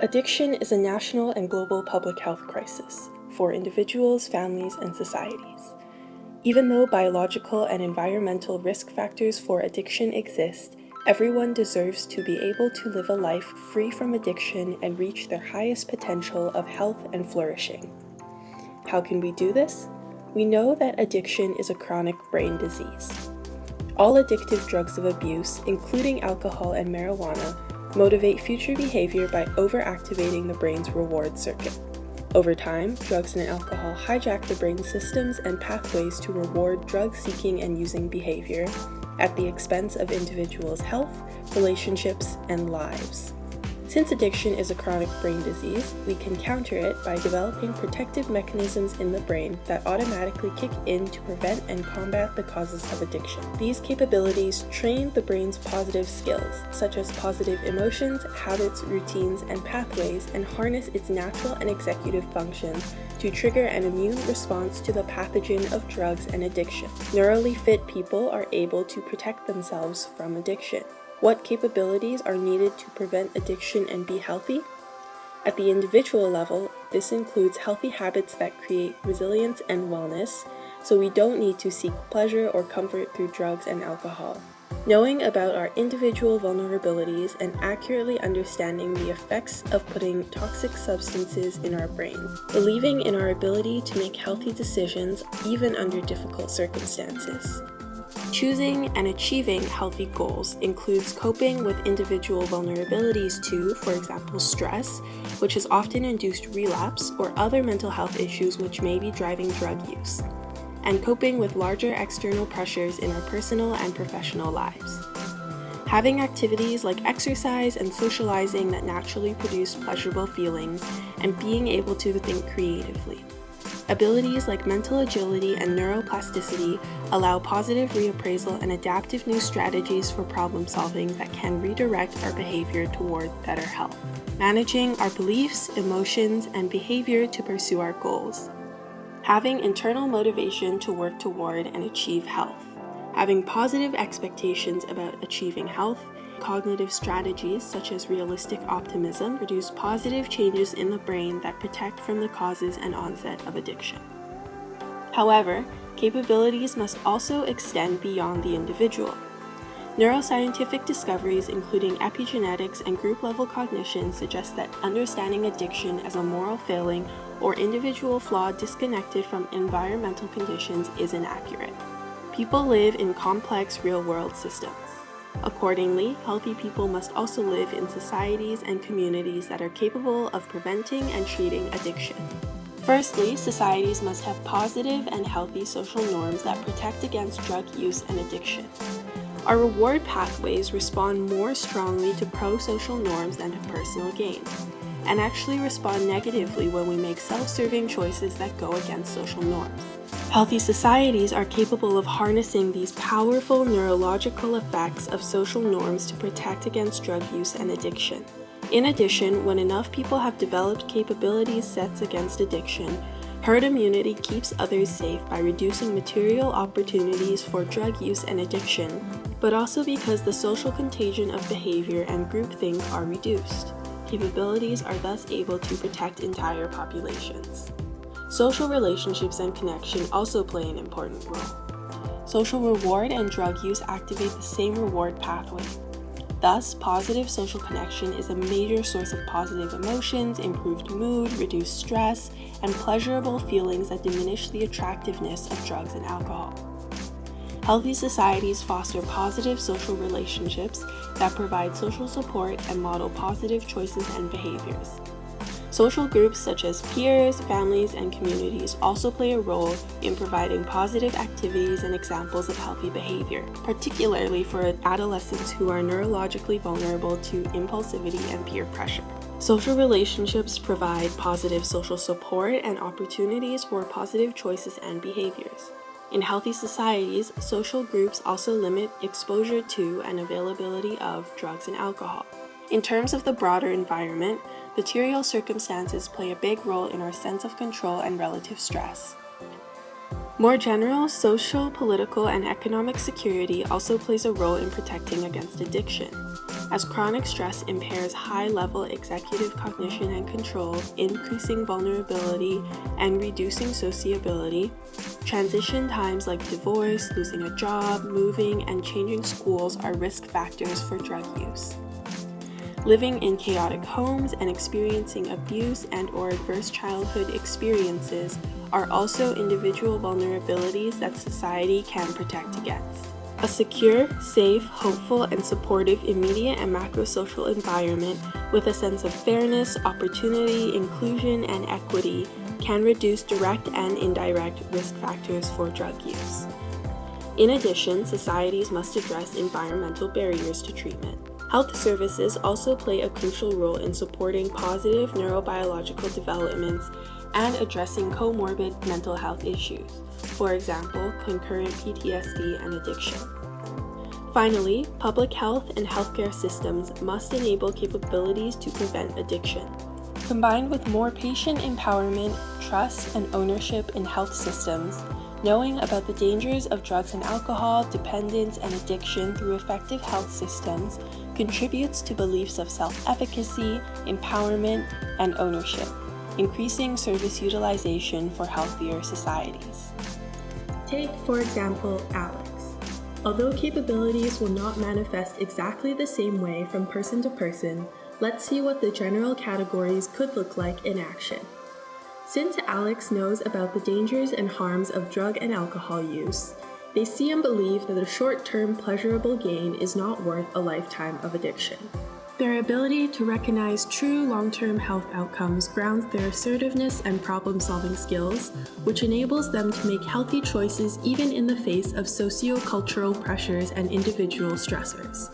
Addiction is a national and global public health crisis for individuals, families, and societies. Even though biological and environmental risk factors for addiction exist, everyone deserves to be able to live a life free from addiction and reach their highest potential of health and flourishing. How can we do this? We know that addiction is a chronic brain disease. All addictive drugs of abuse, including alcohol and marijuana, motivate future behavior by overactivating the brain's reward circuit. Over time, drugs and alcohol hijack the brain's systems and pathways to reward drug-seeking and using behavior at the expense of individuals' health, relationships, and lives. Since addiction is a chronic brain disease, we can counter it by developing protective mechanisms in the brain that automatically kick in to prevent and combat the causes of addiction. These capabilities train the brain's positive skills, such as positive emotions, habits, routines, and pathways, and harness its natural and executive functions to trigger an immune response to the pathogen of drugs and addiction. Neurally fit people are able to protect themselves from addiction. What capabilities are needed to prevent addiction and be healthy? At the individual level, this includes healthy habits that create resilience and wellness, so we don't need to seek pleasure or comfort through drugs and alcohol. Knowing about our individual vulnerabilities and accurately understanding the effects of putting toxic substances in our brains. Believing in our ability to make healthy decisions even under difficult circumstances. Choosing and achieving healthy goals includes coping with individual vulnerabilities to, for example, stress, which has often induced relapse, or other mental health issues which may be driving drug use, and coping with larger external pressures in our personal and professional lives. Having activities like exercise and socializing that naturally produce pleasurable feelings, and being able to think creatively. Abilities like mental agility and neuroplasticity allow positive reappraisal and adaptive new strategies for problem solving that can redirect our behavior toward better health. Managing our beliefs, emotions, and behavior to pursue our goals. Having internal motivation to work toward and achieve health. Having positive expectations about achieving health. Cognitive strategies such as realistic optimism produce positive changes in the brain that protect from the causes and onset of addiction. However, capabilities must also extend beyond the individual. Neuroscientific discoveries, including epigenetics and group-level cognition, suggest that understanding addiction as a moral failing or individual flaw disconnected from environmental conditions is inaccurate. People live in complex real-world systems. Accordingly, healthy people must also live in societies and communities that are capable of preventing and treating addiction. Firstly, societies must have positive and healthy social norms that protect against drug use and addiction. Our reward pathways respond more strongly to pro-social norms than to personal gain, and actually respond negatively when we make self-serving choices that go against social norms. Healthy societies are capable of harnessing these powerful neurological effects of social norms to protect against drug use and addiction. In addition, when enough people have developed capabilities sets against addiction, herd immunity keeps others safe by reducing material opportunities for drug use and addiction, but also because the social contagion of behavior and groupthink are reduced. Capabilities are thus able to protect entire populations. Social relationships and connection also play an important role. Social reward and drug use activate the same reward pathway. Thus, positive social connection is a major source of positive emotions, improved mood, reduced stress, and pleasurable feelings that diminish the attractiveness of drugs and alcohol. Healthy societies foster positive social relationships that provide social support and model positive choices and behaviors. Social groups such as peers, families, and communities also play a role in providing positive activities and examples of healthy behavior, particularly for adolescents who are neurologically vulnerable to impulsivity and peer pressure. Social relationships provide positive social support and opportunities for positive choices and behaviors. In healthy societies, social groups also limit exposure to and availability of drugs and alcohol. In terms of the broader environment, material circumstances play a big role in our sense of control and relative stress. More general social, political, and economic security also plays a role in protecting against addiction, as chronic stress impairs high-level executive cognition and control, increasing vulnerability and reducing sociability. Transition times like divorce, losing a job, moving, and changing schools are risk factors for drug use. Living in chaotic homes and experiencing abuse and/or adverse childhood experiences are also individual vulnerabilities that society can protect against. A secure, safe, hopeful, and supportive immediate and macro-social environment with a sense of fairness, opportunity, inclusion, and equity can reduce direct and indirect risk factors for drug use. In addition, societies must address environmental barriers to treatment. Health services also play a crucial role in supporting positive neurobiological developments and addressing comorbid mental health issues, for example, concurrent PTSD and addiction. Finally, public health and healthcare systems must enable capabilities to prevent addiction. Combined with more patient empowerment, trust, and ownership in health systems, knowing about the dangers of drugs and alcohol, dependence, and addiction through effective health systems contributes to beliefs of self-efficacy, empowerment, and ownership, increasing service utilization for healthier societies. Take, for example, Alex. Although capabilities will not manifest exactly the same way from person to person, let's see what the general categories could look like in action. Since Alex knows about the dangers and harms of drug and alcohol use, they see and believe that a short-term pleasurable gain is not worth a lifetime of addiction. Their ability to recognize true long-term health outcomes grounds their assertiveness and problem-solving skills, which enables them to make healthy choices even in the face of socio-cultural pressures and individual stressors.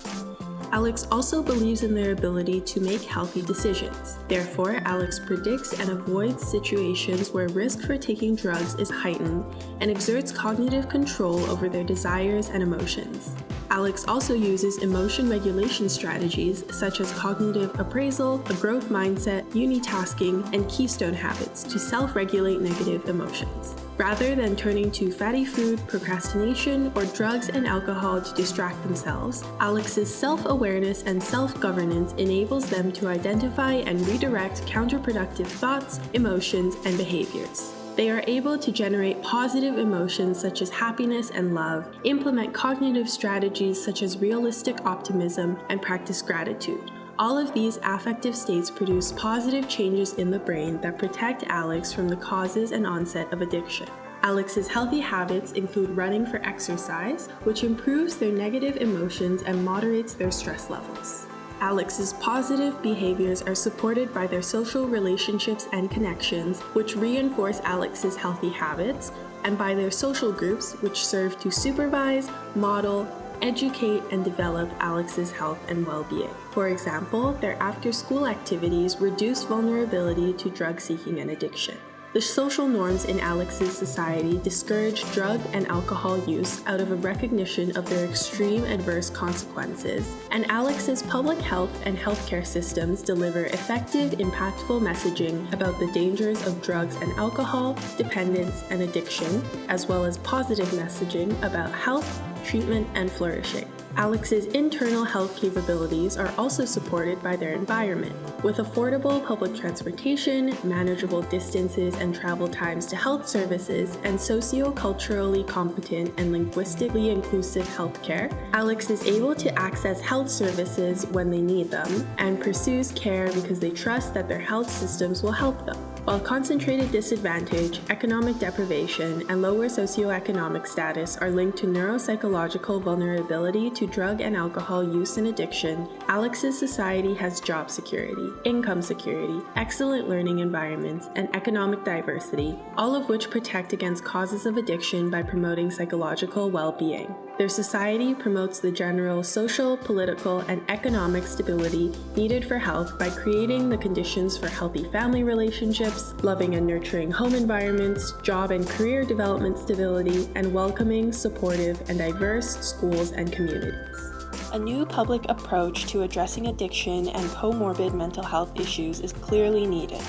Alex also believes in their ability to make healthy decisions. Therefore, Alex predicts and avoids situations where risk for taking drugs is heightened and exerts cognitive control over their desires and emotions. Alex also uses emotion regulation strategies such as cognitive appraisal, a growth mindset, unitasking, and keystone habits to self-regulate negative emotions. Rather than turning to fatty food, procrastination, or drugs and alcohol to distract themselves, Alex's self-awareness and self-governance enables them to identify and redirect counterproductive thoughts, emotions, and behaviors. They are able to generate positive emotions such as happiness and love, implement cognitive strategies such as realistic optimism, and practice gratitude. All of these affective states produce positive changes in the brain that protect Alex from the causes and onset of addiction. Alex's healthy habits include running for exercise, which improves their negative emotions and moderates their stress levels. Alex's positive behaviors are supported by their social relationships and connections, which reinforce Alex's healthy habits, and by their social groups, which serve to supervise, model, educate, and develop Alex's health and well-being. For example, their after-school activities reduce vulnerability to drug seeking and addiction. The social norms in Alex's society discourage drug and alcohol use out of a recognition of their extreme adverse consequences, and Alex's public health and healthcare systems deliver effective, impactful messaging about the dangers of drugs and alcohol, dependence, and addiction, as well as positive messaging about health, treatment, and flourishing. Alex's internal health capabilities are also supported by their environment, with affordable public transportation, manageable distances and travel times to health services, and socio-culturally competent and linguistically inclusive healthcare. Alex is able to access health services when they need them and pursues care because they trust that their health systems will help them. While concentrated disadvantage, economic deprivation, and lower socioeconomic status are linked to neuropsychological vulnerability to drug and alcohol use and addiction, Alex's society has job security, income security, excellent learning environments, and economic diversity, all of which protect against causes of addiction by promoting psychological well-being. Their society promotes the general social, political, and economic stability needed for health by creating the conditions for healthy family relationships, loving and nurturing home environments, job and career development stability, and welcoming, supportive, and diverse schools and communities. A new public approach to addressing addiction and comorbid mental health issues is clearly needed.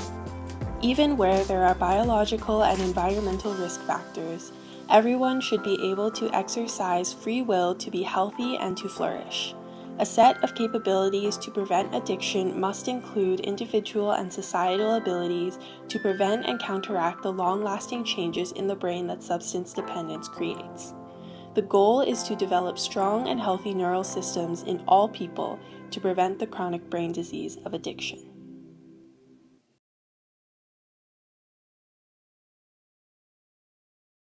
Even where there are biological and environmental risk factors, Everyone should be able to exercise free will to be healthy and to flourish. A set of capabilities to prevent addiction must include individual and societal abilities to prevent and counteract the long-lasting changes in the brain that substance dependence creates. The goal is to develop strong and healthy neural systems in all people to prevent the chronic brain disease of addiction.